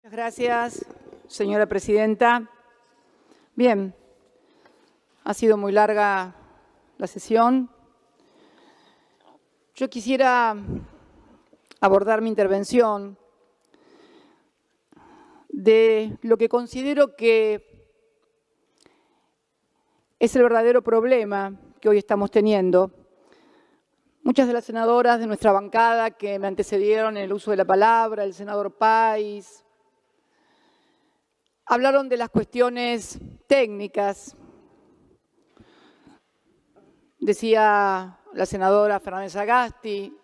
Muchas gracias, señora presidenta. Bien, ha sido muy larga la sesión. Yo quisiera abordar mi intervención de lo que considero que es el verdadero problema que hoy estamos teniendo. Muchas de las senadoras de nuestra bancada que me antecedieron en el uso de la palabra, el senador Páez, hablaron de las cuestiones técnicas. Decía la senadora Fernández Sagasti,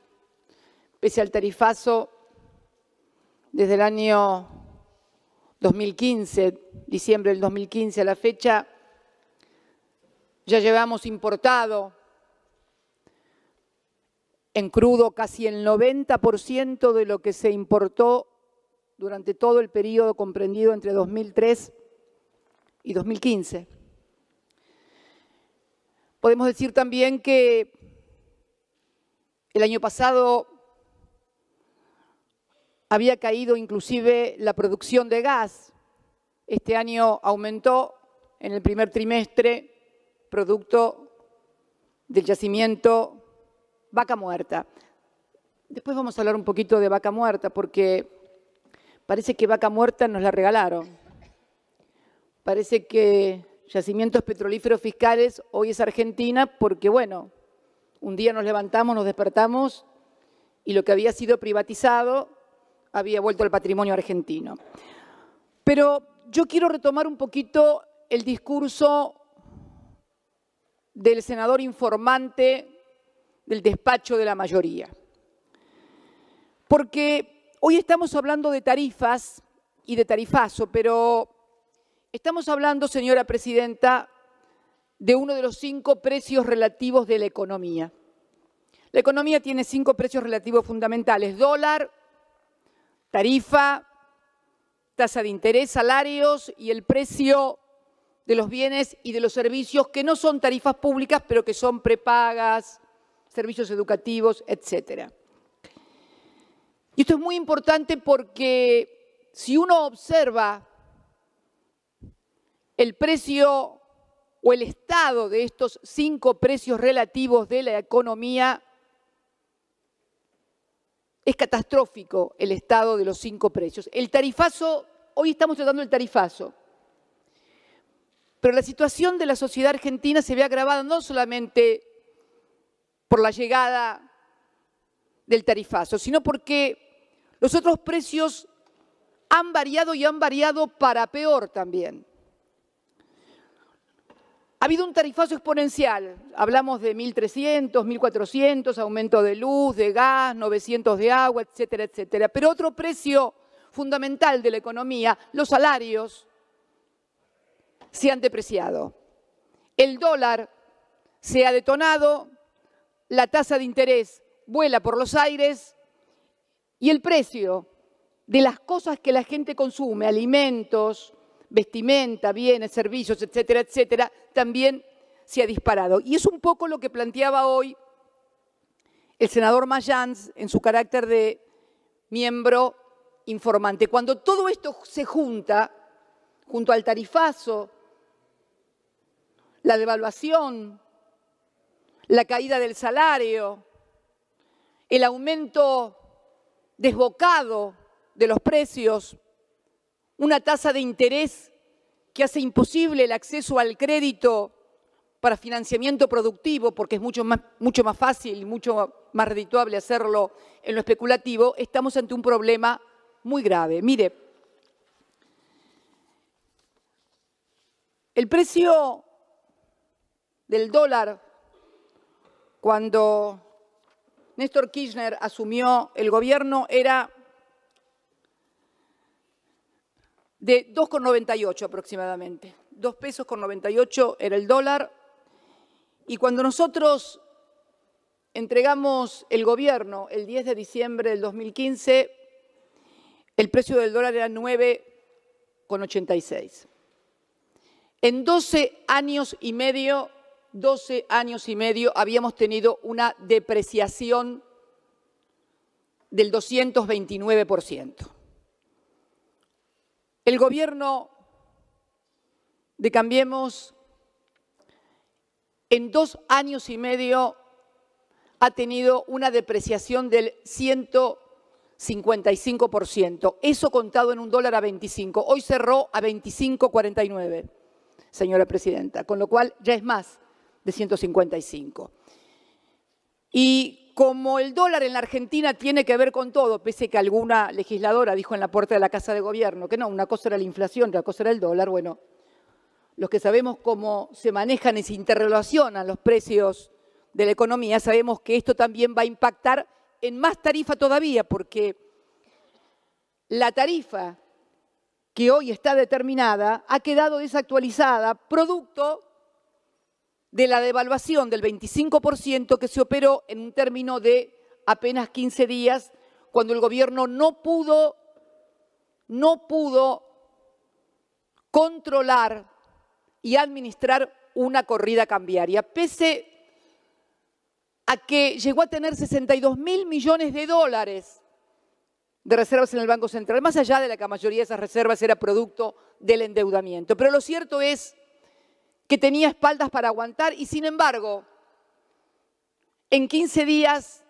pese al tarifazo, desde el año 2015, diciembre del 2015 a la fecha, ya llevamos importado en crudo casi el 90% de lo que se importó durante todo el periodo comprendido entre 2003 y 2015. Podemos decir también que el año pasado había caído inclusive la producción de gas. Este año aumentó en el primer trimestre, producto del yacimiento Vaca Muerta. Después vamos a hablar un poquito de Vaca Muerta porque parece que Vaca Muerta nos la regalaron. Parece que Yacimientos Petrolíferos Fiscales hoy es Argentina porque, bueno, un día nos levantamos, nos despertamos y lo que había sido privatizado había vuelto al patrimonio argentino. Pero yo quiero retomar un poquito el discurso del senador informante del despacho de la mayoría. Porque hoy estamos hablando de tarifas y de tarifazo, pero estamos hablando, señora presidenta, de uno de los 5 precios relativos de la economía. La economía tiene 5 precios relativos fundamentales: dólar, tarifa, tasa de interés, salarios y el precio de los bienes y de los servicios que no son tarifas públicas, pero que son prepagas, servicios educativos, etcétera. Y esto es muy importante porque si uno observa el precio o el estado de estos 5 precios relativos de la economía, es catastrófico el estado de los 5 precios. El tarifazo, hoy estamos tratando el tarifazo, pero la situación de la sociedad argentina se ve agravada no solamente por la llegada del tarifazo, sino porque los otros precios han variado y han variado para peor también. Ha habido un tarifazo exponencial, hablamos de 1.300, 1.400, aumento de luz, de gas, 900 de agua, etcétera, etcétera. Pero otro precio fundamental de la economía, los salarios, se han depreciado. El dólar se ha detonado, la tasa de interés vuela por los aires y el precio de las cosas que la gente consume, alimentos, vestimenta, bienes, servicios, etcétera, etcétera, también se ha disparado. Y es un poco lo que planteaba hoy el senador Mayans en su carácter de miembro informante. Cuando todo esto se junta, junto al tarifazo, la devaluación, la caída del salario, el aumento desbocado de los precios, una tasa de interés que hace imposible el acceso al crédito para financiamiento productivo, porque es mucho más fácil y mucho más redituable hacerlo en lo especulativo, estamos ante un problema muy grave. Mire, el precio del dólar cuando Néstor Kirchner asumió el gobierno era de 2,98 aproximadamente. 2 pesos con 98 era el dólar. Y cuando nosotros entregamos el gobierno el 10 de diciembre del 2015, el precio del dólar era 9,86. En 12 años y medio habíamos tenido una depreciación del 229%. El gobierno de Cambiemos en 2 años y medio ha tenido una depreciación del 155%. Eso contado en un dólar a 25. Hoy cerró a 25,49, señora presidenta, con lo cual ya es más de 155. Y como el dólar en la Argentina tiene que ver con todo, pese que alguna legisladora dijo en la puerta de la Casa de Gobierno que no, una cosa era la inflación, otra cosa era el dólar, bueno, los que sabemos cómo se manejan y se interrelacionan los precios de la economía, sabemos que esto también va a impactar en más tarifa todavía, porque la tarifa que hoy está determinada ha quedado desactualizada producto de la devaluación del 25% que se operó en un término de apenas 15 días, cuando el gobierno no pudo controlar y administrar una corrida cambiaria, pese a que llegó a tener 62.000 millones de dólares de reservas en el Banco Central, más allá de la que la mayoría de esas reservas era producto del endeudamiento. Pero lo cierto es que tenía espaldas para aguantar y, sin embargo, en 15 días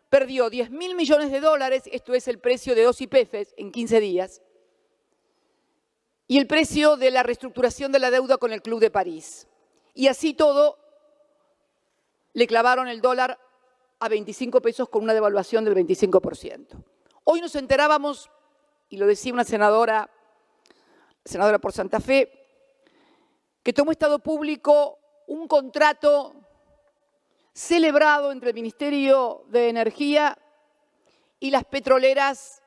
perdió 10.000 millones de dólares, esto es el precio de 2 YPFs en 15 días, y el precio de la reestructuración de la deuda con el Club de París. Y así todo, le clavaron el dólar a 25 pesos con una devaluación del 25%. Hoy nos enterábamos, y lo decía una senadora por Santa Fe, que tomó Estado Público un contrato celebrado entre el Ministerio de Energía y las petroleras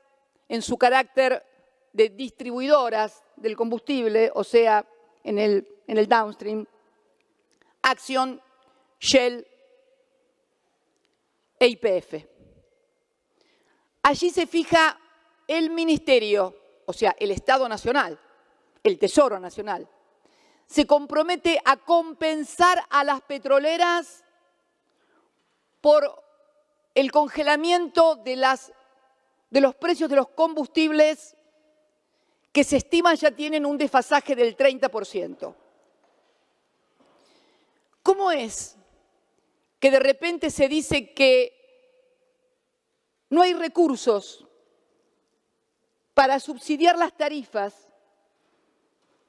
en su carácter de distribuidoras del combustible, o sea, en el downstream, Acción, Shell e YPF. Allí se fija el Ministerio, o sea, el Estado Nacional, el Tesoro Nacional, se compromete a compensar a las petroleras por el congelamiento de los precios de los combustibles que se estima ya tienen un desfasaje del 30%. ¿Cómo es que de repente se dice que no hay recursos para subsidiar las tarifas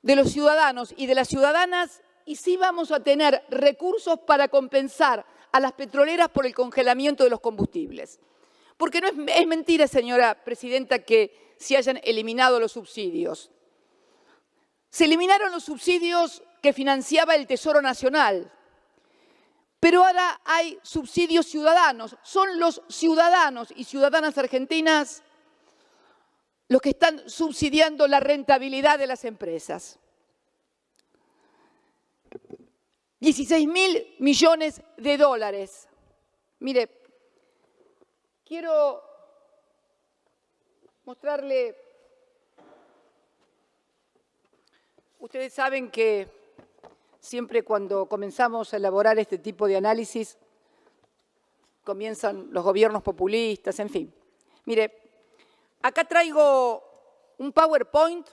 de los ciudadanos y de las ciudadanas, y sí vamos a tener recursos para compensar a las petroleras por el congelamiento de los combustibles? Porque no es mentira, señora presidenta, que se hayan eliminado los subsidios. Se eliminaron los subsidios que financiaba el Tesoro Nacional, pero ahora hay subsidios ciudadanos. Son los ciudadanos y ciudadanas argentinas los que están subsidiando la rentabilidad de las empresas. 16.000 millones de dólares. Mire, quiero mostrarle, ustedes saben que siempre cuando comenzamos a elaborar este tipo de análisis, comienzan los gobiernos populistas, en fin. Mire, acá traigo un PowerPoint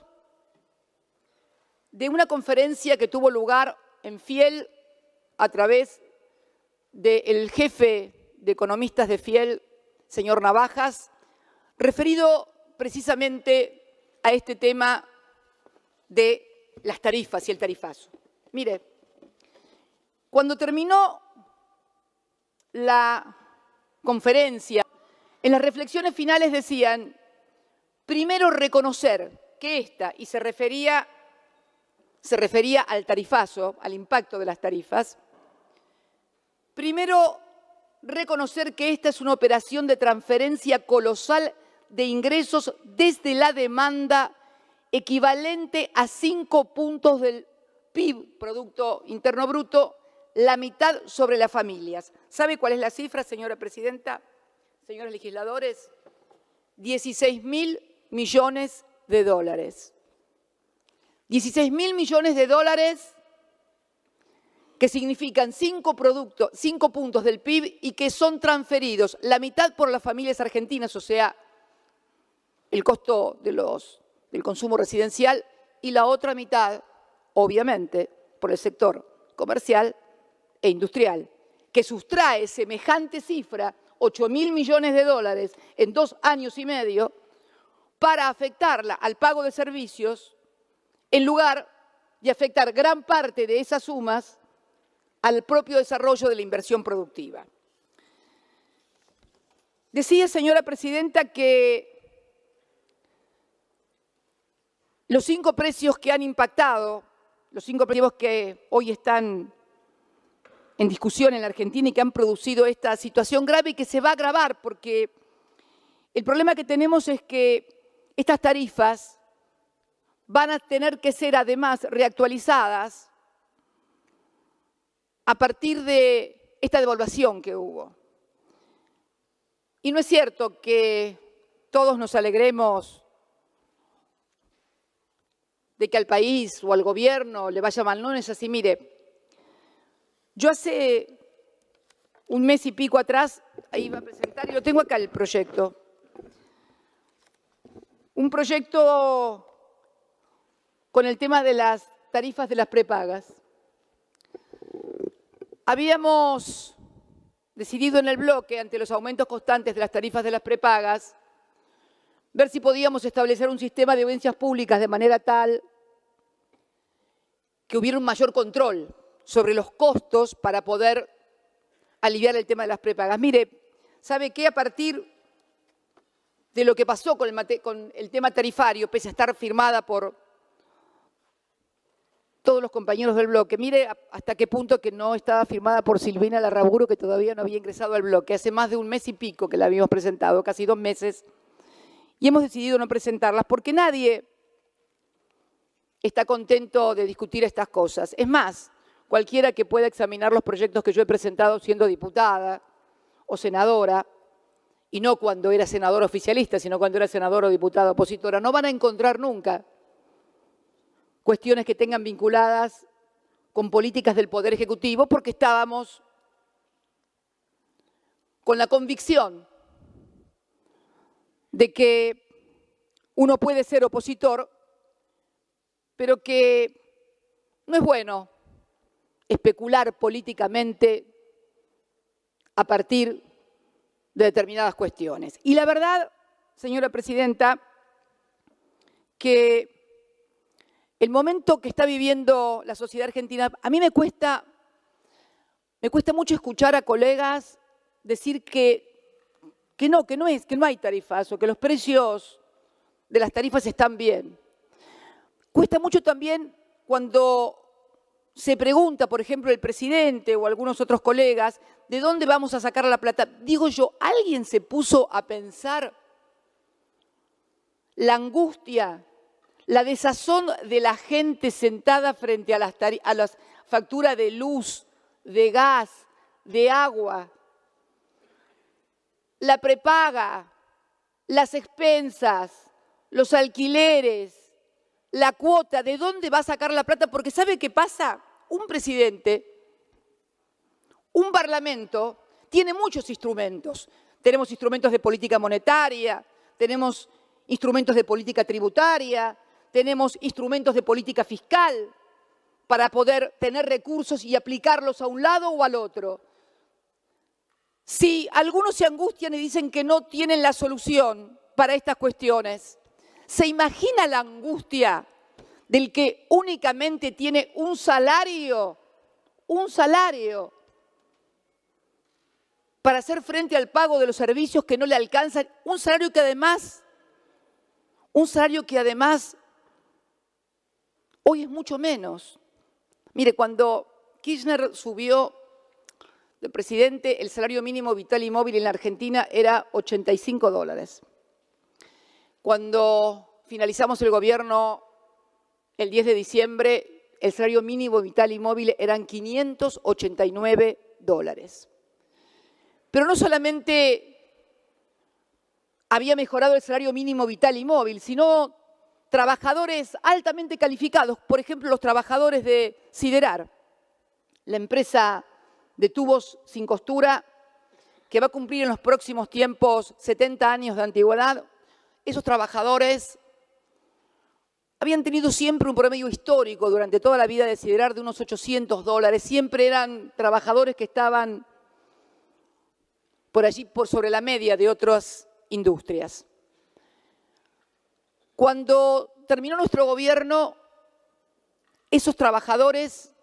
de una conferencia que tuvo lugar en Fiel a través del jefe de economistas de Fiel, señor Navajas, referido precisamente a este tema de las tarifas y el tarifazo. Mire, cuando terminó la conferencia, en las reflexiones finales decían, primero reconocer que esta, y se refería al tarifazo, al impacto de las tarifas, primero reconocer que esta es una operación de transferencia colosal de ingresos desde la demanda equivalente a 5 puntos del PIB, Producto Interno Bruto, la mitad sobre las familias. ¿Sabe cuál es la cifra, señora presidenta? Señores legisladores, 16.000 millones de dólares. 16.000 millones de dólares que significan 5 puntos del PIB y que son transferidos la mitad por las familias argentinas, o sea, el costo de los del consumo residencial y la otra mitad, obviamente, por el sector comercial e industrial, que sustrae semejante cifra, 8.000 millones de dólares en 2 años y medio, para afectarla al pago de servicios, en lugar de afectar gran parte de esas sumas al propio desarrollo de la inversión productiva. Decía, señora presidenta, que los 5 precios que han impactado, los 5 precios que hoy están en discusión en la Argentina y que han producido esta situación grave y que se va a agravar, porque el problema que tenemos es que estas tarifas van a tener que ser además reactualizadas a partir de esta devaluación que hubo. Y no es cierto que todos nos alegremos de que al país o al gobierno le vaya mal. No es así. Mire, yo hace un mes y pico atrás iba a presentar, y lo tengo acá el proyecto, un proyecto con el tema de las tarifas de las prepagas. Habíamos decidido en el bloque, ante los aumentos constantes de las tarifas de las prepagas, ver si podíamos establecer un sistema de audiencias públicas de manera tal que hubiera un mayor control sobre los costos para poder aliviar el tema de las prepagas. Mire, ¿sabe qué? A partir de lo que pasó con el tema tarifario, pese a estar firmada por todos los compañeros del bloque, mire hasta qué punto que no estaba firmada por Silvina Larraburu, que todavía no había ingresado al bloque. Hace más de un mes y pico que la habíamos presentado, casi 2 meses, y hemos decidido no presentarlas porque nadie está contento de discutir estas cosas. Es más, cualquiera que pueda examinar los proyectos que yo he presentado siendo diputada o senadora, y no cuando era senadora oficialista, sino cuando era senadora o diputada opositora, no van a encontrar nunca cuestiones que tengan vinculadas con políticas del Poder Ejecutivo, porque estábamos con la convicción de que uno puede ser opositor, pero que no es bueno especular políticamente a partir de determinadas cuestiones. Y la verdad, señora presidenta, que el momento que está viviendo la sociedad argentina, a mí me cuesta mucho escuchar a colegas decir que no hay tarifas o que los precios de las tarifas están bien. Cuesta mucho también cuando se pregunta, por ejemplo, el presidente o algunos otros colegas, ¿de dónde vamos a sacar la plata? Digo yo, ¿alguien se puso a pensar la angustia, la desazón de la gente sentada frente a las facturas de luz, de gas, de agua, la prepaga, las expensas, los alquileres, la cuota? ¿De dónde va a sacar la plata? Porque ¿sabe qué pasa? Un presidente, un parlamento, tiene muchos instrumentos. Tenemos instrumentos de política monetaria, tenemos instrumentos de política tributaria, tenemos instrumentos de política fiscal para poder tener recursos y aplicarlos a un lado o al otro. Si algunos se angustian y dicen que no tienen la solución para estas cuestiones, ¿se imagina la angustia del que únicamente tiene un salario para hacer frente al pago de los servicios que no le alcanzan? Un salario que además hoy es mucho menos. Mire, cuando Kirchner subió de presidente, el salario mínimo vital y móvil en la Argentina era $85. Cuando finalizamos el gobierno el 10 de diciembre, el salario mínimo vital y móvil eran $589. Pero no solamente había mejorado el salario mínimo vital y móvil, sino trabajadores altamente calificados, por ejemplo, los trabajadores de Siderar, la empresa de tubos sin costura, que va a cumplir en los próximos tiempos 70 años de antigüedad. Esos trabajadores habían tenido siempre un promedio histórico durante toda la vida de siderar de unos $800. Siempre eran trabajadores que estaban por allí, por sobre la media de otras industrias. Cuando terminó nuestro gobierno, esos trabajadores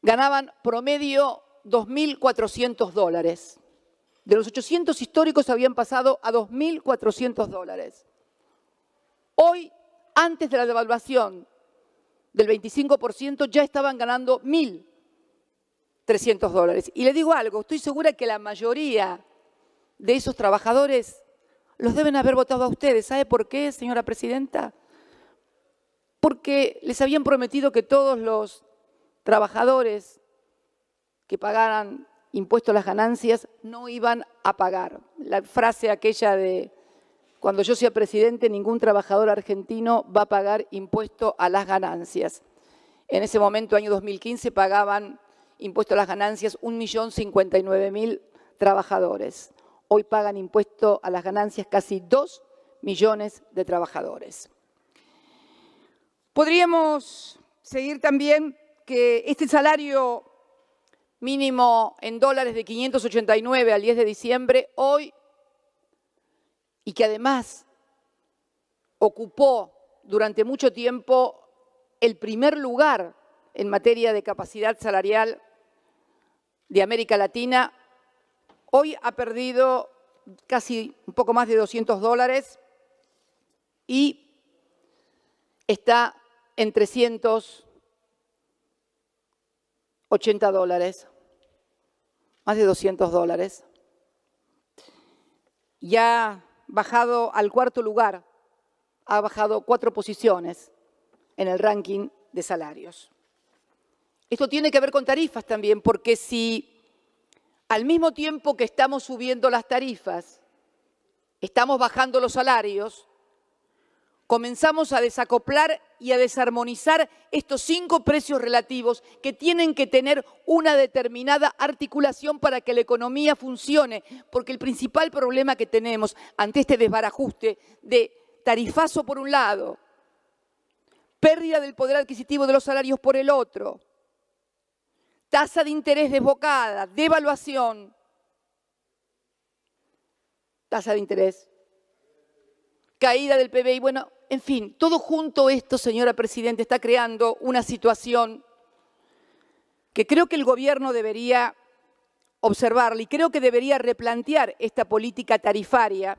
ganaban promedio $2.400. De los 800 históricos habían pasado a $2.400. Hoy, antes de la devaluación del 25%, ya estaban ganando $1.300. Y le digo algo, estoy segura que la mayoría de esos trabajadores los deben haber votado a ustedes. ¿Sabe por qué, señora presidenta? Porque les habían prometido que todos los trabajadores que pagaran impuesto a las ganancias no iban a pagar. La frase aquella de cuando yo sea presidente, ningún trabajador argentino va a pagar impuesto a las ganancias. En ese momento, año 2015, pagaban impuesto a las ganancias 1.059.000 trabajadores. Hoy pagan impuesto a las ganancias casi 2 millones de trabajadores. Podríamos seguir también que este salario mínimo en dólares de 589 al 10 de diciembre, hoy, y que además ocupó durante mucho tiempo el primer lugar en materia de capacidad salarial de América Latina, hoy ha perdido casi un poco más de $200 y está en $380, más de $200. Ya bajado al cuarto lugar, ha bajado 4 posiciones en el ranking de salarios. Esto tiene que ver con tarifas también, porque si al mismo tiempo que estamos subiendo las tarifas, estamos bajando los salarios, comenzamos a desacoplar y a desarmonizar estos 5 precios relativos que tienen que tener una determinada articulación para que la economía funcione, porque el principal problema que tenemos ante este desbarajuste de tarifazo por un lado, pérdida del poder adquisitivo de los salarios por el otro, tasa de interés desbocada, devaluación, tasa de interés, caída del PBI, bueno, en fin, todo junto esto, señora presidenta, está creando una situación que creo que el gobierno debería observarla y creo que debería replantear esta política tarifaria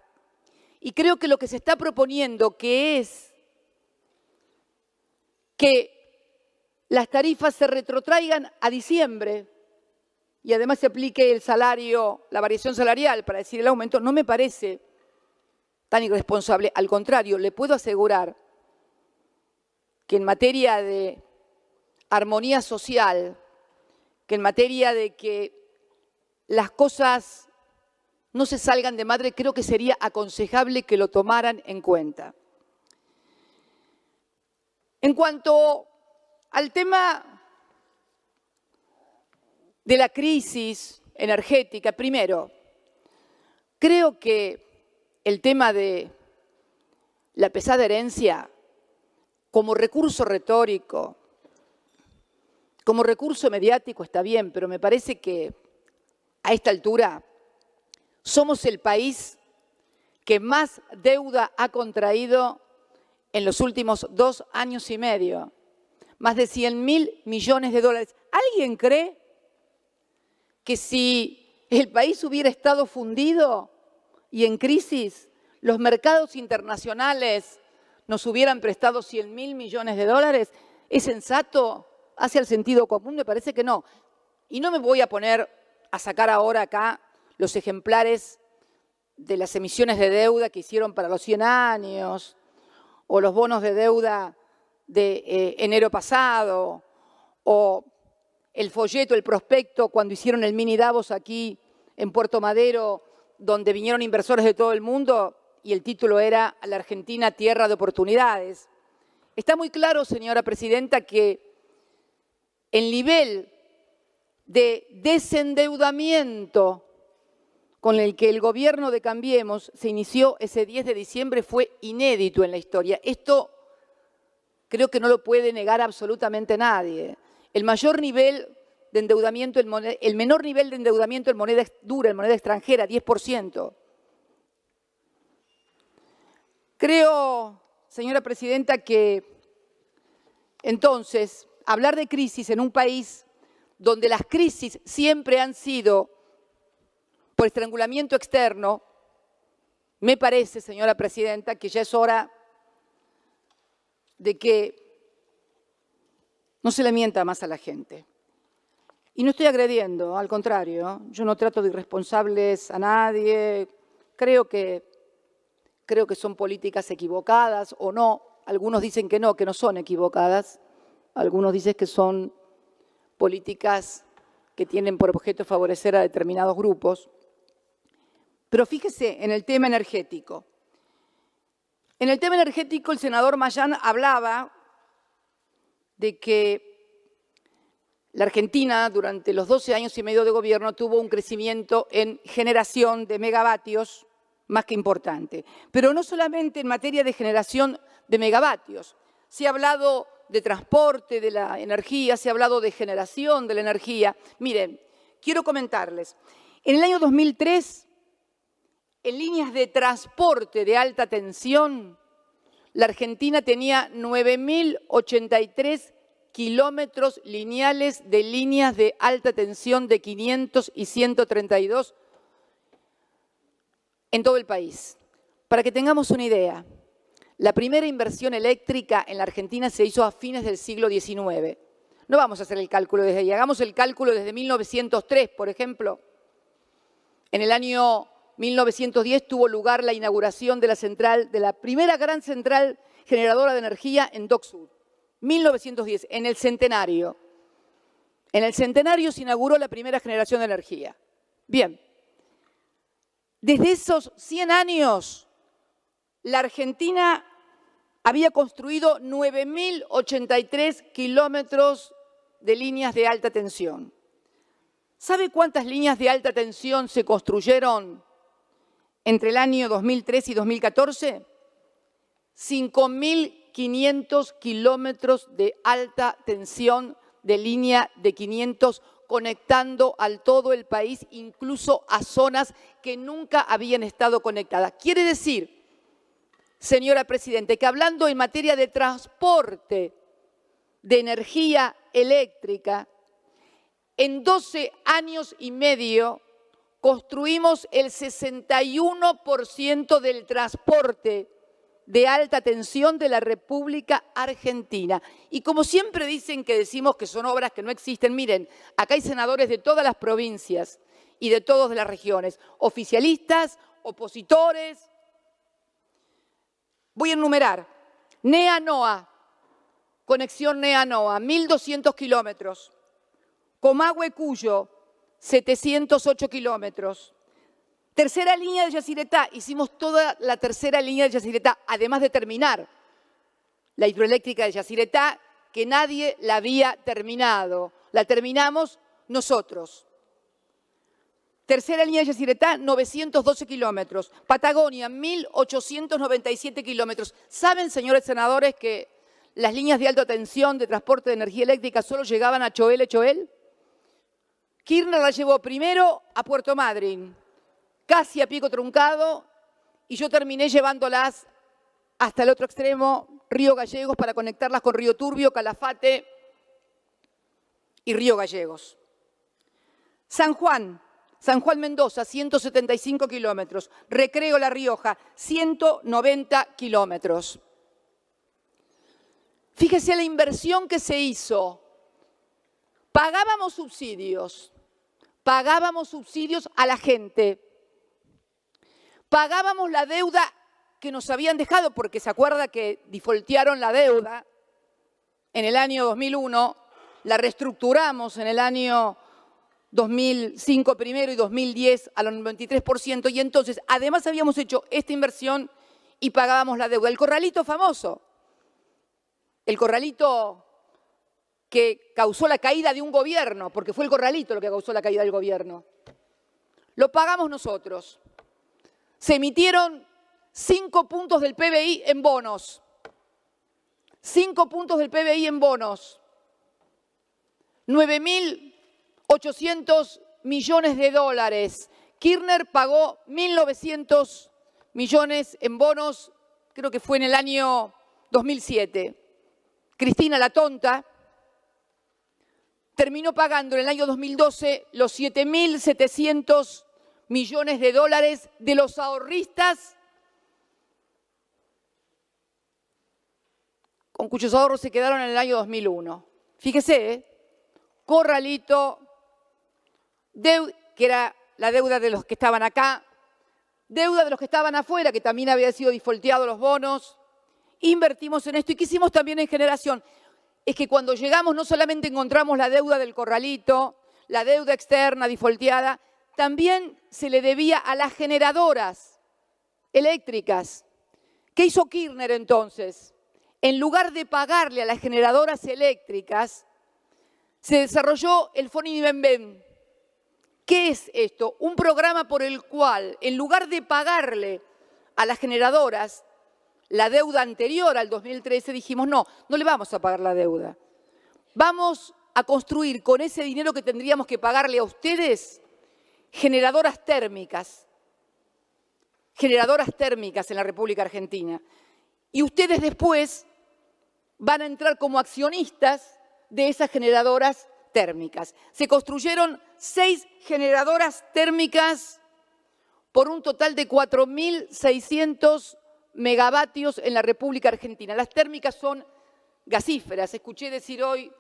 y creo que lo que se está proponiendo, que es que las tarifas se retrotraigan a diciembre y además se aplique el salario, la variación salarial para decir el aumento, no me parece tan irresponsable. Al contrario, le puedo asegurar que en materia de armonía social, que en materia de que las cosas no se salgan de madre, creo que sería aconsejable que lo tomaran en cuenta. En cuanto al tema de la crisis energética, primero, creo que el tema de la pesada herencia como recurso retórico, como recurso mediático está bien, pero me parece que a esta altura somos el país que más deuda ha contraído en los últimos 2 años y medio. Más de 100.000 millones de dólares. ¿Alguien cree que si el país hubiera estado fundido y en crisis, los mercados internacionales nos hubieran prestado 100.000 millones de dólares? ¿Es sensato? ¿Hacia el sentido común? Me parece que no. Y no me voy a poner a sacar ahora acá los ejemplares de las emisiones de deuda que hicieron para los 100 años o los bonos de deuda de enero pasado o el folleto, el prospecto cuando hicieron el mini Davos aquí en Puerto Madero, donde vinieron inversores de todo el mundo y el título era La Argentina, tierra de oportunidades. Está muy claro, señora presidenta, que el nivel de desendeudamiento con el que el gobierno de Cambiemos se inició ese 10 de diciembre fue inédito en la historia. Esto creo que no lo puede negar absolutamente nadie. El mayor nivel de endeudamiento, el menor nivel de endeudamiento en moneda dura, en moneda extranjera, 10%. Creo, señora presidenta, que entonces hablar de crisis en un país donde las crisis siempre han sido por estrangulamiento externo, me parece, señora presidenta, que ya es hora de que no se le mienta más a la gente. Y no estoy agrediendo, al contrario, yo no trato de irresponsables a nadie, creo que son políticas equivocadas o no. Algunos dicen que no son equivocadas. Algunos dicen que son políticas que tienen por objeto favorecer a determinados grupos. Pero fíjese en el tema energético. En el tema energético, el senador Mayán hablaba de que la Argentina, durante los 12 años y medio de gobierno, tuvo un crecimiento en generación de megavatios más que importante. Pero no solamente en materia de generación de megavatios. Se ha hablado de transporte de la energía, se ha hablado de generación de la energía. Miren, quiero comentarles. En el año 2003, en líneas de transporte de alta tensión, la Argentina tenía 9.083 kilómetros lineales de líneas de alta tensión de 500 y 132 en todo el país. Para que tengamos una idea, la primera inversión eléctrica en la Argentina se hizo a fines del siglo XIX. No vamos a hacer el cálculo desde ahí, hagamos el cálculo desde 1903, por ejemplo. En el año 1910 tuvo lugar la inauguración de la primera gran central generadora de energía en Dock Sud. 1910, en el centenario. En el centenario se inauguró la primera generación de energía. Bien. Desde esos 100 años, la Argentina había construido 9.083 kilómetros de líneas de alta tensión. ¿Sabe cuántas líneas de alta tensión se construyeron entre el año 2003 y 2014? 5.500 kilómetros de alta tensión de línea de 500 conectando al todo el país, incluso a zonas que nunca habían estado conectadas. Quiere decir, señora Presidenta, que hablando en materia de transporte de energía eléctrica, en 12 años y medio construimos el 61% del transporte de alta tensión de la República Argentina. Y como siempre dicen que decimos que son obras que no existen, miren, acá hay senadores de todas las provincias y de todas las regiones, oficialistas, opositores. Voy a enumerar. NEA-NOA, conexión NEA-NOA, 1.200 kilómetros. Comahue-Cuyo, 708 kilómetros. Tercera línea de Yacyretá, hicimos toda la tercera línea de Yacyretá, además de terminar la hidroeléctrica de Yacyretá, que nadie la había terminado. La terminamos nosotros. Tercera línea de Yacyretá, 912 kilómetros. Patagonia, 1.897 kilómetros. ¿Saben, señores senadores, que las líneas de alta tensión de transporte de energía eléctrica solo llegaban a Choel? Kirchner la llevó primero a Puerto Madryn, casi a pico truncado, y yo terminé llevándolas hasta el otro extremo, Río Gallegos, para conectarlas con Río Turbio, Calafate y Río Gallegos. San Juan Mendoza, 175 kilómetros. Recreo La Rioja, 190 kilómetros. Fíjese la inversión que se hizo. Pagábamos subsidios a la gente. Pagábamos la deuda que nos habían dejado, porque se acuerda que defaultearon la deuda en el año 2001, la reestructuramos en el año 2005 primero y 2010 al 93%, y entonces además habíamos hecho esta inversión y pagábamos la deuda. El corralito famoso, el corralito que causó la caída de un gobierno, porque fue el corralito lo que causó la caída del gobierno. lo pagamos nosotros. Se emitieron 5 puntos del PBI en bonos. 5 puntos del PBI en bonos. 9.800 millones de dólares. Kirchner pagó 1.900 millones en bonos, creo que fue en el año 2007. Cristina la tonta terminó pagando en el año 2012 los 7.700 millones de dólares de los ahorristas con cuyos ahorros se quedaron en el año 2001. Fíjese, Corralito, que era la deuda de los que estaban acá, deuda de los que estaban afuera, que también había sido defaulteado los bonos. Invertimos en esto y quisimos también en generación. Es que cuando llegamos no solamente encontramos la deuda del Corralito, la deuda externa defaulteada, también se le debía a las generadoras eléctricas. ¿Qué hizo Kirchner entonces? En lugar de pagarle a las generadoras eléctricas, se desarrolló el FONIBEM. ¿Qué es esto? Un programa por el cual, en lugar de pagarle a las generadoras la deuda anterior al 2013, dijimos, no le vamos a pagar la deuda. Vamos a construir con ese dinero que tendríamos que pagarle a ustedes generadoras térmicas en la República Argentina. Y ustedes después van a entrar como accionistas de esas generadoras térmicas. Se construyeron 6 generadoras térmicas por un total de 4.600 megavatios en la República Argentina. Las térmicas son gasíferas. Escuché decir hoy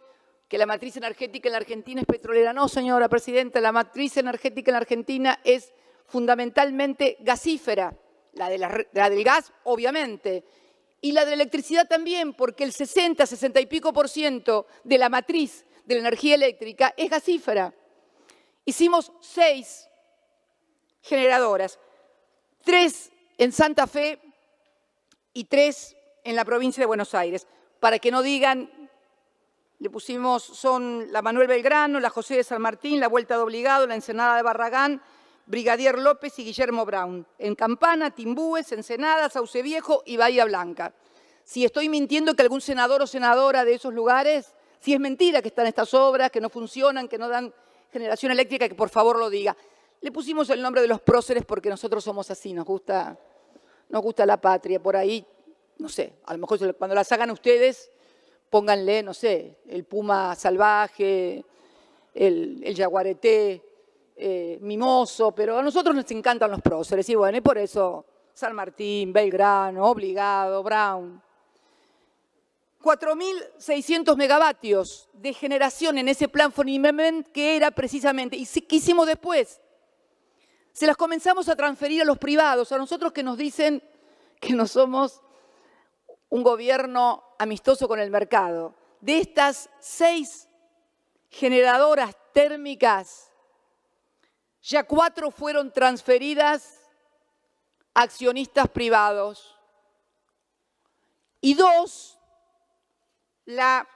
que la matriz energética en la Argentina es petrolera. No, señora presidenta, la matriz energética en la Argentina es fundamentalmente gasífera. La del gas, obviamente. Y la de la electricidad también, porque el 60 y pico % de la matriz de la energía eléctrica es gasífera. Hicimos 6 generadoras, 3 en Santa Fe y 3 en la provincia de Buenos Aires. Para que no digan, le pusimos, son la Manuel Belgrano, la José de San Martín, la Vuelta de Obligado, la Ensenada de Barragán, Brigadier López y Guillermo Brown. En Campana, Timbúes, Ensenada, Sauce Viejo y Bahía Blanca. Si estoy mintiendo que algún senador o senadora de esos lugares, si es mentira que están estas obras, que no funcionan, que no dan generación eléctrica, que por favor lo diga. Le pusimos el nombre de los próceres porque nosotros somos así, nos gusta la patria. Por ahí, no sé, a lo mejor cuando las hagan ustedes, pónganle, no sé, el puma salvaje, el yaguareté, mimoso, pero a nosotros nos encantan los próceres y bueno, y por eso San Martín, Belgrano, Obligado, Brown. 4.600 megavatios de generación en ese plan FONIBEM que era precisamente, y ¿qué hicimos después? Se las comenzamos a transferir a los privados, a nosotros que nos dicen que no somos un gobierno amistoso con el mercado. De estas 6 generadoras térmicas, ya 4 fueron transferidas a accionistas privados y 2, la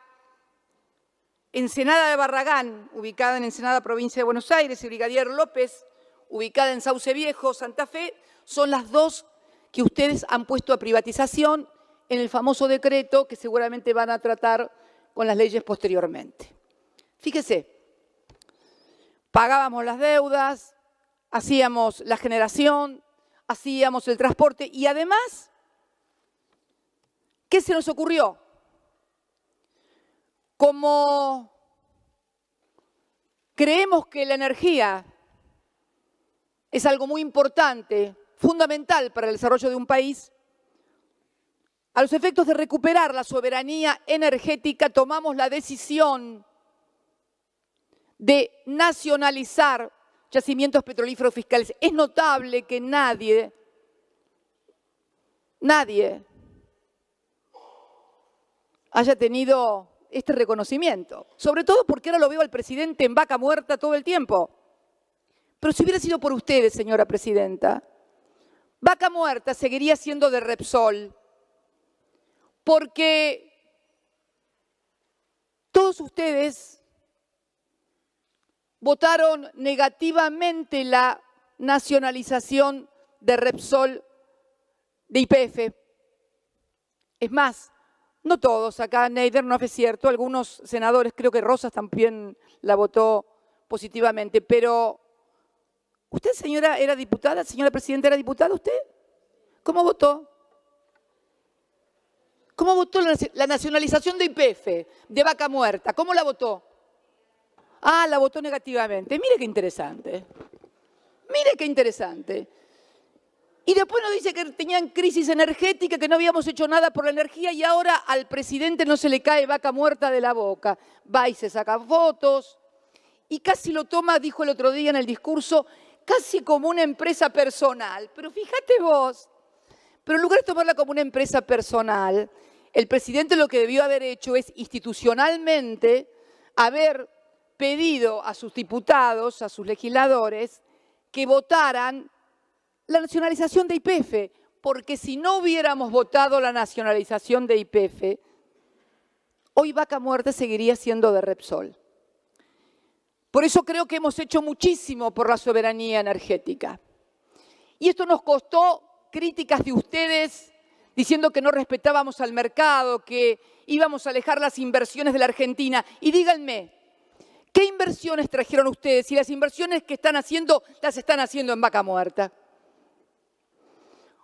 Ensenada de Barragán, ubicada en Ensenada, provincia de Buenos Aires, y Brigadier López, ubicada en Sauce Viejo, Santa Fe, son las 2 que ustedes han puesto a privatización en el famoso decreto que seguramente van a tratar con las leyes posteriormente. Fíjese, pagábamos las deudas, hacíamos la generación, hacíamos el transporte y además, ¿qué se nos ocurrió? Como creemos que la energía es algo muy importante, fundamental para el desarrollo de un país, a los efectos de recuperar la soberanía energética, tomamos la decisión de nacionalizar yacimientos petrolíferos fiscales. Es notable que nadie haya tenido este reconocimiento, sobre todo porque ahora lo veo al presidente en vaca muerta todo el tiempo. Pero si hubiera sido por ustedes, señora presidenta, vaca muerta seguiría siendo de Repsol, porque todos ustedes votaron negativamente la nacionalización de Repsol, de YPF. Es más, no todos, acá Neider no es cierto, algunos senadores, creo que Rosas también la votó positivamente, pero ¿usted, señora, era diputada? Señora Presidenta, ¿era diputada usted? ¿Cómo votó? ¿Cómo votó la nacionalización de YPF, de Vaca Muerta? ¿Cómo la votó? Ah, la votó negativamente. Mire qué interesante. Mire qué interesante. Y después nos dice que tenían crisis energética, que no habíamos hecho nada por la energía y ahora al presidente no se le cae Vaca Muerta de la boca. Va y se saca fotos y casi lo toma, dijo el otro día en el discurso, casi como una empresa personal. Pero fíjate vos, pero en lugar de tomarla como una empresa personal, el presidente lo que debió haber hecho es institucionalmente haber pedido a sus diputados, a sus legisladores, que votaran la nacionalización de YPF, porque si no hubiéramos votado la nacionalización de YPF, hoy Vaca Muerta seguiría siendo de Repsol. Por eso creo que hemos hecho muchísimo por la soberanía energética. Y esto nos costó críticas de ustedes diciendo que no respetábamos al mercado, que íbamos a alejar las inversiones de la Argentina. Y díganme, ¿qué inversiones trajeron ustedes? Y las inversiones que están haciendo, las están haciendo en Vaca Muerta.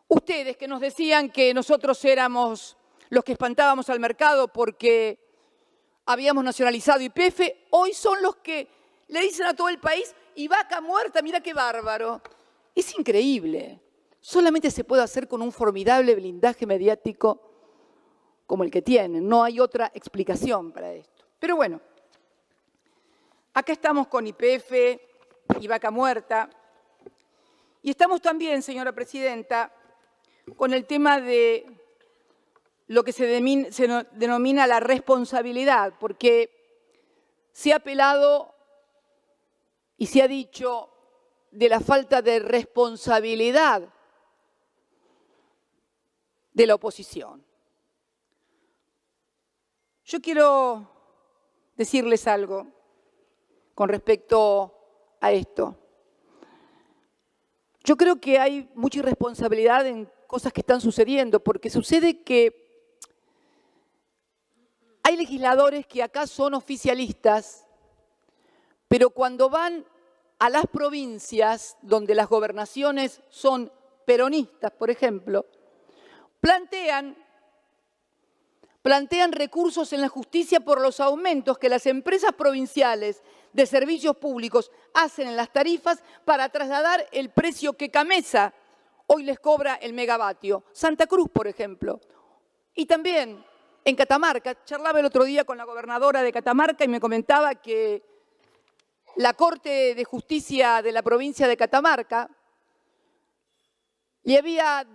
Ustedes que nos decían que nosotros éramos los que espantábamos al mercado porque habíamos nacionalizado YPF, hoy son los que le dicen a todo el país, y Vaca Muerta, mira qué bárbaro. Es increíble. Solamente se puede hacer con un formidable blindaje mediático como el que tienen. No hay otra explicación para esto. Pero bueno, acá estamos con YPF y Vaca Muerta. Y estamos también, señora Presidenta, con el tema de lo que se denomina la responsabilidad, porque se ha apelado y se ha dicho de la falta de responsabilidad de la oposición. Yo quiero decirles algo con respecto a esto. Yo creo que hay mucha irresponsabilidad en cosas que están sucediendo, porque sucede que hay legisladores que acá son oficialistas, pero cuando van a las provincias donde las gobernaciones son peronistas, por ejemplo, plantean recursos en la justicia por los aumentos que las empresas provinciales de servicios públicos hacen en las tarifas para trasladar el precio que Camesa hoy les cobra el megavatio. Santa Cruz, por ejemplo. Y también en Catamarca. Charlaba el otro día con la gobernadora de Catamarca y me comentaba que la Corte de Justicia de la provincia de Catamarca le había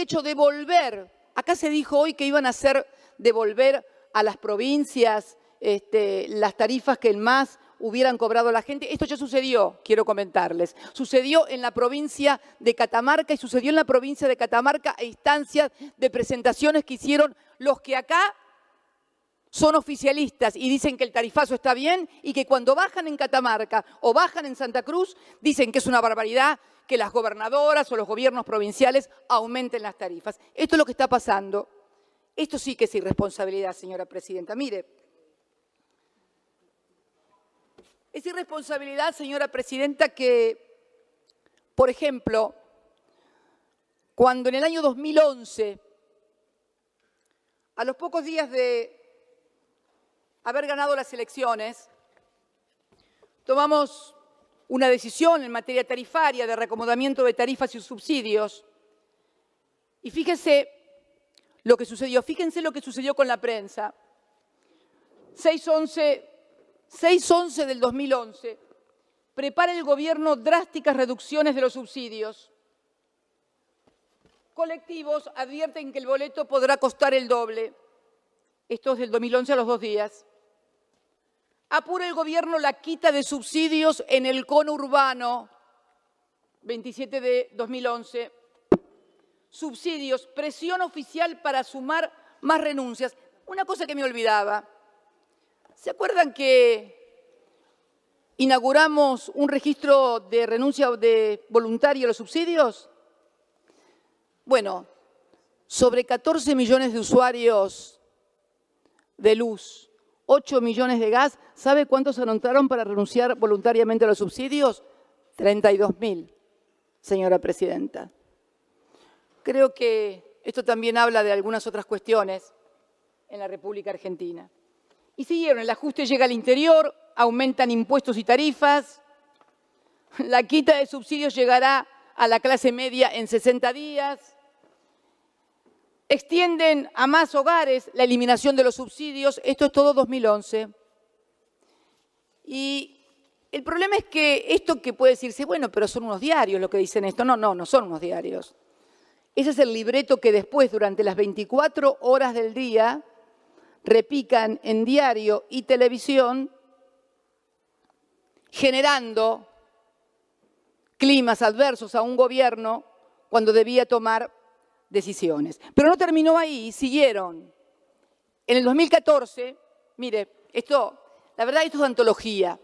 hecho devolver, acá se dijo hoy que iban a hacer devolver a las provincias las tarifas que el MAS hubieran cobrado a la gente. Esto ya sucedió, quiero comentarles. Sucedió en la provincia de Catamarca y sucedió en la provincia de Catamarca a instancias de presentaciones que hicieron los que acá son oficialistas y dicen que el tarifazo está bien y que cuando bajan en Catamarca o bajan en Santa Cruz dicen que es una barbaridad que las gobernadoras o los gobiernos provinciales aumenten las tarifas. Esto es lo que está pasando. Esto sí que es irresponsabilidad, señora Presidenta. Mire, es irresponsabilidad, señora Presidenta, que, por ejemplo, cuando en el año 2011, a los pocos días de haber ganado las elecciones, tomamos una decisión en materia tarifaria de reacomodamiento de tarifas y subsidios. Y fíjense lo que sucedió con la prensa. 6/11 del 2011, prepara el gobierno drásticas reducciones de los subsidios. Colectivos advierten que el boleto podrá costar el doble. Esto es del 2011 a los 2 días. Apura el gobierno la quita de subsidios en el conurbano, 27 de 2011. Subsidios, presión oficial para sumar más renuncias. Una cosa que me olvidaba. ¿Se acuerdan que inauguramos un registro de renuncia voluntaria a los subsidios. Bueno, sobre 14 millones de usuarios de luz, 8 millones de gas, ¿sabe cuántos se anotaron para renunciar voluntariamente a los subsidios? 32.000, señora presidenta. Creo que esto también habla de algunas otras cuestiones en la República Argentina. Y siguieron, el ajuste llega al interior, aumentan impuestos y tarifas, la quita de subsidios llegará a la clase media en 60 días, extienden a más hogares la eliminación de los subsidios, esto es todo 2011. Y el problema es que esto que puede decirse, bueno, pero son unos diarios los que dicen esto. No son unos diarios. Ese es el libreto que después, durante las 24 horas del día, repican en diario y televisión, generando climas adversos a un gobierno cuando debía tomar decisiones. Pero no terminó ahí, siguieron. En el 2014, mire, la verdad esto es antología.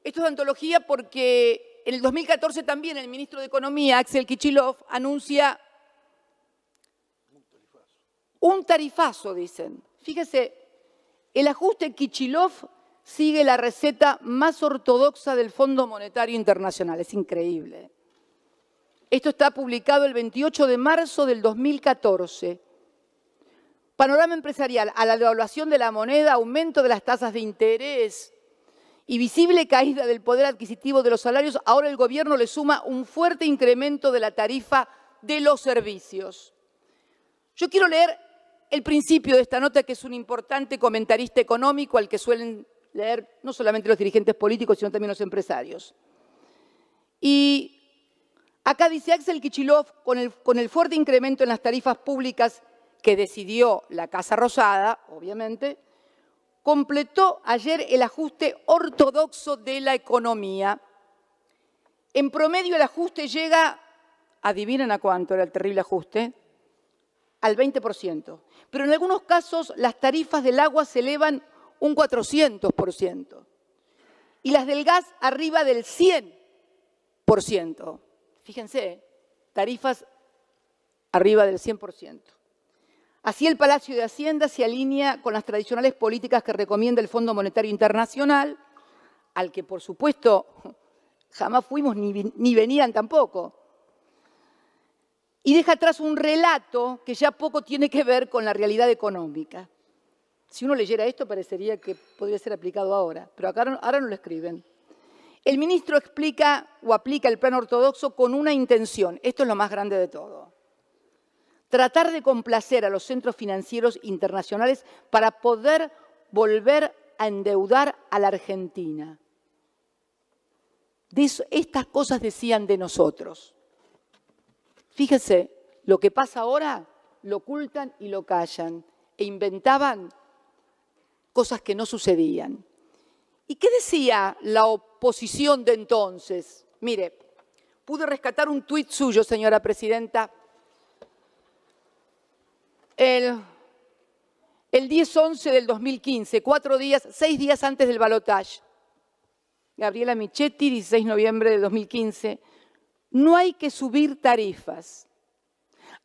Esto es antología porque en el 2014 también el ministro de Economía, Axel Kicillof, anuncia un tarifazo, dicen. Fíjese, el ajuste Kicillof sigue la receta más ortodoxa del Fondo Monetario Internacional. Es increíble. Esto está publicado el 28 de marzo del 2014. Panorama empresarial, a la devaluación de la moneda, aumento de las tasas de interés y visible caída del poder adquisitivo de los salarios, ahora el gobierno le suma un fuerte incremento de la tarifa de los servicios. Yo quiero leer el principio de esta nota, que es un importante comentarista económico al que suelen leer no solamente los dirigentes políticos, sino también los empresarios. Y acá dice Axel Kicillof, con el fuerte incremento en las tarifas públicas que decidió la Casa Rosada, obviamente, completó ayer el ajuste ortodoxo de la economía. En promedio el ajuste llega, adivinen a cuánto era el terrible ajuste, al 20%. Pero en algunos casos las tarifas del agua se elevan un 400% y las del gas arriba del 100%. Fíjense, tarifas arriba del 100%. Así el Palacio de Hacienda se alinea con las tradicionales políticas que recomienda el Fondo Monetario Internacional, al que por supuesto jamás fuimos ni venían tampoco. Y deja atrás un relato que ya poco tiene que ver con la realidad económica. Si uno leyera esto parecería que podría ser aplicado ahora, pero ahora no lo escriben. El ministro explica o aplica el plan ortodoxo con una intención. Esto es lo más grande de todo. Tratar de complacer a los centros financieros internacionales para poder volver a endeudar a la Argentina. Estas cosas decían de nosotros. Fíjese, lo que pasa ahora lo ocultan y lo callan e inventaban cosas que no sucedían. ¿Y qué decía la oposición de entonces? Mire, pude rescatar un tuit suyo, señora presidenta, el 10-11 del 2015, 6 días antes del balotaje. Gabriela Michetti, 16 de noviembre de 2015. No hay que subir tarifas.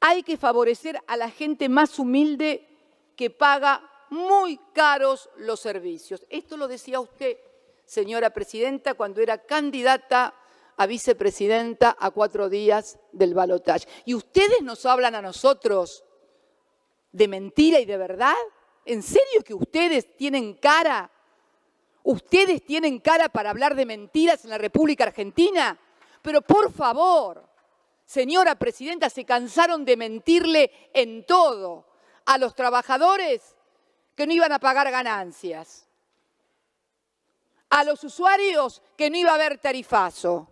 Hay que favorecer a la gente más humilde que paga muy caros los servicios. Esto lo decía usted, señora presidenta, cuando era candidata a vicepresidenta a 4 días del balotaje. ¿Y ustedes nos hablan a nosotros de mentira y de verdad? ¿En serio que ustedes tienen cara? ¿Ustedes tienen cara para hablar de mentiras en la República Argentina? Pero por favor, señora presidenta, se cansaron de mentirle en todo a los trabajadores que no iban a pagar ganancias, a los usuarios que no iba a haber tarifazo,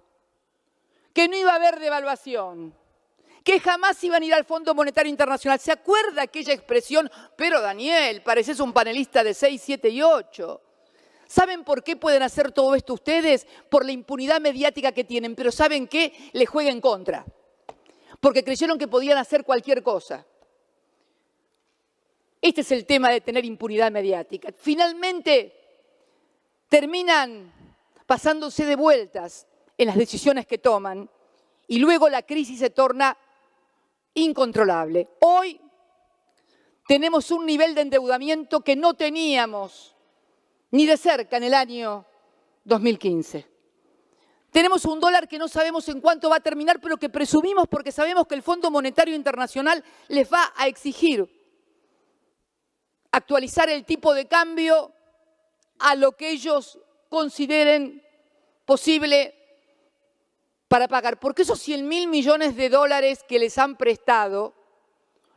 que no iba a haber devaluación, que jamás iban a ir al Fondo Monetario Internacional. ¿Se acuerda aquella expresión? Pero Daniel, pareces un panelista de 6, 7 y 8. ¿Saben por qué pueden hacer todo esto ustedes? Por la impunidad mediática que tienen. Pero ¿saben qué? Les juega en contra. Porque creyeron que podían hacer cualquier cosa. Este es el tema de tener impunidad mediática. Finalmente terminan pasándose de vueltas en las decisiones que toman, y luego la crisis se torna incontrolable. Hoy tenemos un nivel de endeudamiento que no teníamos ni de cerca en el año 2015. Tenemos un dólar que no sabemos en cuánto va a terminar, pero que presumimos porque sabemos que el Fondo Monetario Internacional les va a exigir actualizar el tipo de cambio a lo que ellos consideren posible para pagar. Porque esos 100.000 millones de dólares que les han prestado,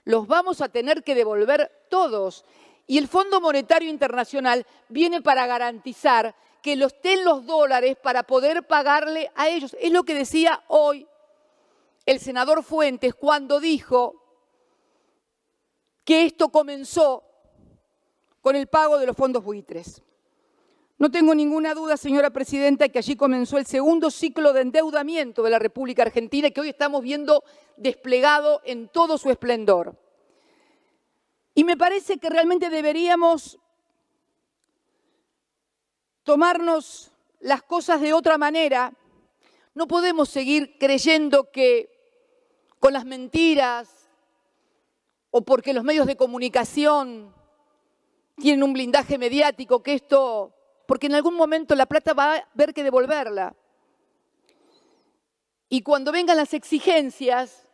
los vamos a tener que devolver todos. Y el Fondo Monetario Internacional viene para garantizar que estén los dólares para poder pagarle a ellos. Es lo que decía hoy el senador Fuentes cuando dijo que esto comenzó con el pago de los fondos buitres. No tengo ninguna duda, señora presidenta, que allí comenzó el segundo ciclo de endeudamiento de la República Argentina, que hoy estamos viendo desplegado en todo su esplendor. Y me parece que realmente deberíamos tomarnos las cosas de otra manera. No podemos seguir creyendo que con las mentiras o porque los medios de comunicación tienen un blindaje mediático, que esto, porque en algún momento la plata va a haber que devolverla. Y cuando vengan las exigencias,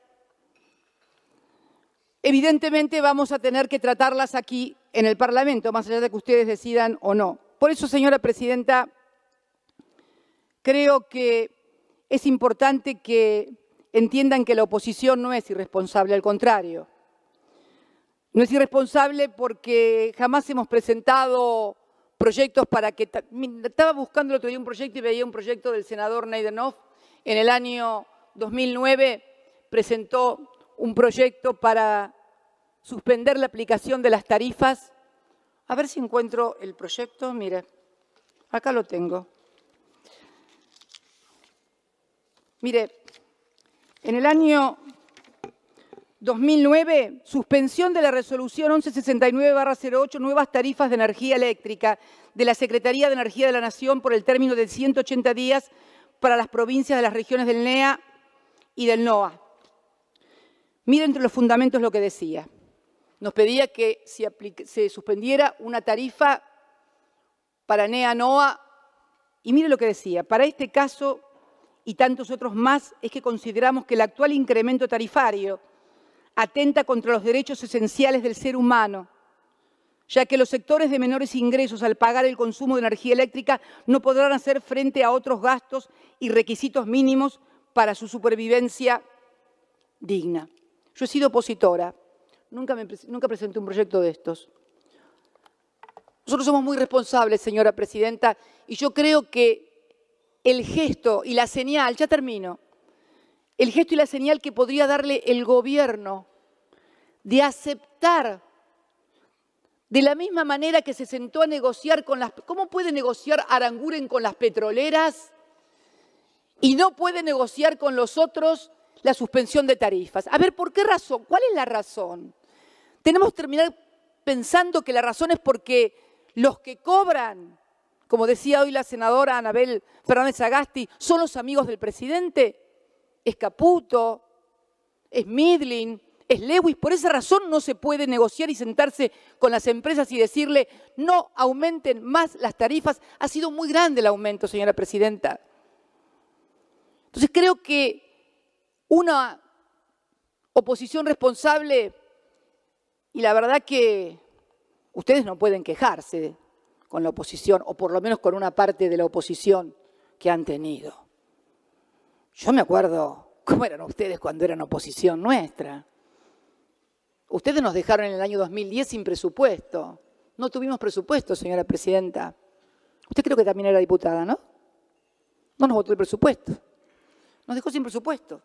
evidentemente vamos a tener que tratarlas aquí en el Parlamento, más allá de que ustedes decidan o no. Por eso, señora presidenta, creo que es importante que entiendan que la oposición no es irresponsable, al contrario. No es irresponsable porque jamás hemos presentado proyectos para que... Estaba buscando el otro día un proyecto y veía un proyecto del senador Neidenhoff. En el año 2009 presentó un proyecto para suspender la aplicación de las tarifas. A ver si encuentro el proyecto. Mire, acá lo tengo. Mire, en el año 2009, suspensión de la resolución 1169/08, nuevas tarifas de energía eléctrica de la Secretaría de Energía de la Nación por el término de 180 días para las provincias de las regiones del NEA y del NOA. Mire entre los fundamentos lo que decía. Nos pedía que se suspendiera una tarifa para NEA-NOA y mire lo que decía. Para este caso y tantos otros más es que consideramos que el actual incremento tarifario atenta contra los derechos esenciales del ser humano, ya que los sectores de menores ingresos al pagar el consumo de energía eléctrica no podrán hacer frente a otros gastos y requisitos mínimos para su supervivencia digna. Yo he sido opositora. Nunca presenté un proyecto de estos. Nosotros somos muy responsables, señora presidenta, y yo creo que el gesto y la señal, ya termino, el gesto y la señal que podría darle el gobierno de aceptar de la misma manera que se sentó a negociar con las... ¿Cómo puede negociar Aranguren con las petroleras y no puede negociar con los otros la suspensión de tarifas? A ver, ¿por qué razón? ¿Cuál es la razón? Tenemos que terminar pensando que la razón es porque los que cobran, como decía hoy la senadora Anabel Fernández Sagasti, son los amigos del presidente. Es Caputo, es Midlin, es Lewis. Por esa razón no se puede negociar y sentarse con las empresas y decirle no aumenten más las tarifas. Ha sido muy grande el aumento, señora presidenta. Entonces creo que una oposición responsable, y la verdad que ustedes no pueden quejarse con la oposición, o por lo menos con una parte de la oposición que han tenido. Yo me acuerdo cómo eran ustedes cuando eran oposición nuestra. Ustedes nos dejaron en el año 2010 sin presupuesto. No tuvimos presupuesto, señora presidenta. Usted creo que también era diputada, ¿no? No nos votó el presupuesto. Nos dejó sin presupuesto.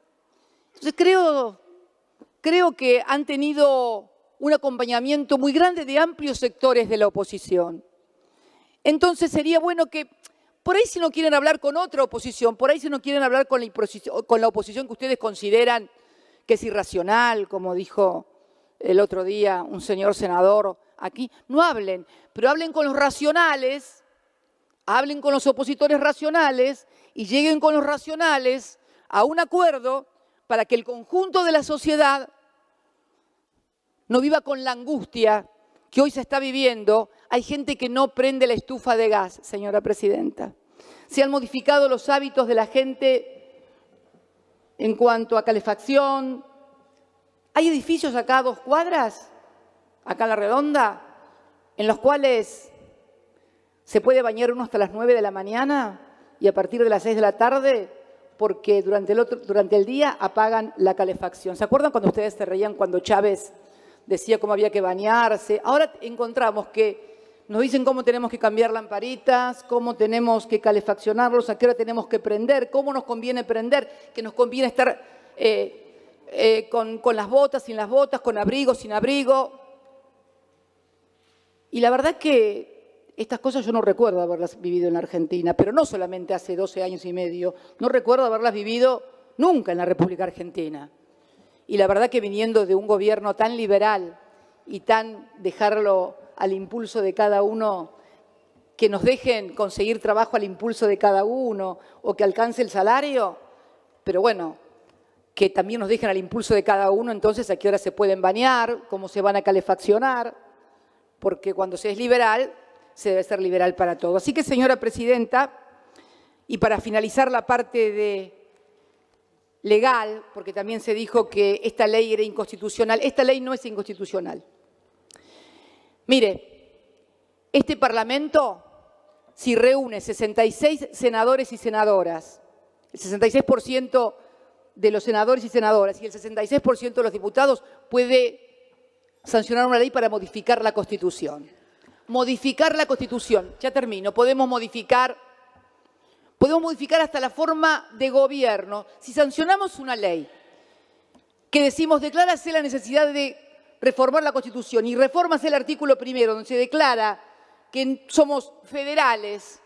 Entonces creo que han tenido un acompañamiento muy grande de amplios sectores de la oposición. Entonces sería bueno que, por ahí si no quieren hablar con otra oposición, por ahí si no quieren hablar con la oposición que ustedes consideran que es irracional, como dijo el otro día un señor senador aquí, no hablen, pero hablen con los racionales, hablen con los opositores racionales y lleguen con los racionales a un acuerdo para que el conjunto de la sociedad no viva con la angustia que hoy se está viviendo. Hay gente que no prende la estufa de gas, señora presidenta. Se han modificado los hábitos de la gente en cuanto a calefacción. Hay edificios acá a 2 cuadras, acá en La Redonda, en los cuales se puede bañar uno hasta las 9 de la mañana y a partir de las 6 de la tarde, porque durante el día apagan la calefacción. ¿Se acuerdan cuando ustedes se reían cuando Chávez decía cómo había que bañarse? Ahora encontramos que nos dicen cómo tenemos que cambiar lamparitas, cómo tenemos que calefaccionarlos, a qué hora tenemos que prender, cómo nos conviene prender, que nos conviene estar con las botas, sin las botas, con abrigo, sin abrigo. Y la verdad que estas cosas yo no recuerdo haberlas vivido en la Argentina, pero no solamente hace 12 años y medio, no recuerdo haberlas vivido nunca en la República Argentina. Y la verdad que viniendo de un gobierno tan liberal y tan dejarlo al impulso de cada uno, que nos dejen conseguir trabajo al impulso de cada uno o que alcance el salario, pero bueno, que también nos dejen al impulso de cada uno, entonces a qué hora se pueden bañar, cómo se van a calefaccionar, porque cuando se es liberal, se debe ser liberal para todo. Así que, señora presidenta, y para finalizar la parte legal, porque también se dijo que esta ley era inconstitucional. Esta ley no es inconstitucional. Mire, este Parlamento, si reúne 66 senadores y senadoras, el 66% de los senadores y senadoras y el 66% de los diputados, puede sancionar una ley para modificar la Constitución. Modificar la Constitución, ya termino, podemos modificar hasta la forma de gobierno. Si sancionamos una ley que decimos declárase la necesidad de reformar la Constitución y reformase el artículo 1, donde se declara que somos federales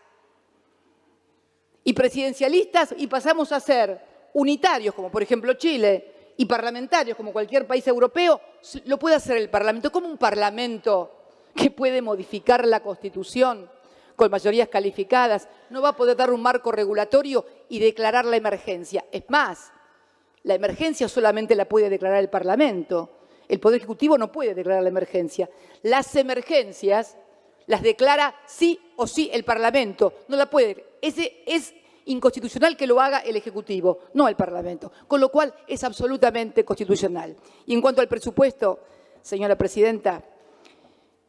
y presidencialistas y pasamos a ser unitarios, como por ejemplo Chile, y parlamentarios, como cualquier país europeo, lo puede hacer el Parlamento. ¿Cómo un Parlamento que puede modificar la Constitución con mayorías calificadas no va a poder dar un marco regulatorio y declarar la emergencia? Es más, la emergencia solamente la puede declarar el Parlamento. El Poder Ejecutivo no puede declarar la emergencia. Las emergencias las declara sí o sí el Parlamento. No la puede. Es inconstitucional que lo haga el Ejecutivo, no el Parlamento. Con lo cual es absolutamente constitucional. Y en cuanto al presupuesto, señora presidenta,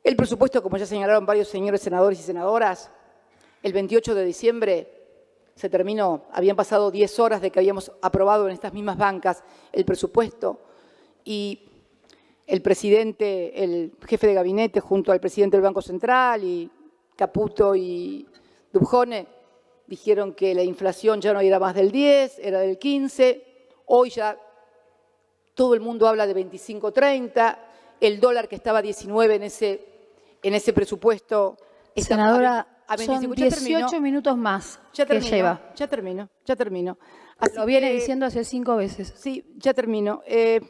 el presupuesto, como ya señalaron varios señores senadores y senadoras, el 28 de diciembre se terminó. Habían pasado 10 horas de que habíamos aprobado en estas mismas bancas el presupuesto y el presidente, el jefe de gabinete, junto al presidente del Banco Central y Caputo y Dubjone, dijeron que la inflación ya no era más del 10, era del 15. Hoy ya todo el mundo habla de 25, 30. El dólar que estaba a 19 en ese presupuesto. Senadora, a 25. son 18 minutos más que lleva. Ya termino. Así lo viene diciendo hace 5 veces. Sí, ya termino.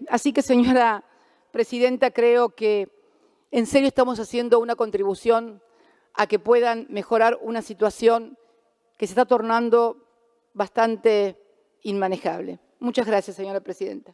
Así que, señora presidenta, creo que en serio estamos haciendo una contribución a que puedan mejorar una situación que se está tornando bastante inmanejable. Muchas gracias, señora presidenta.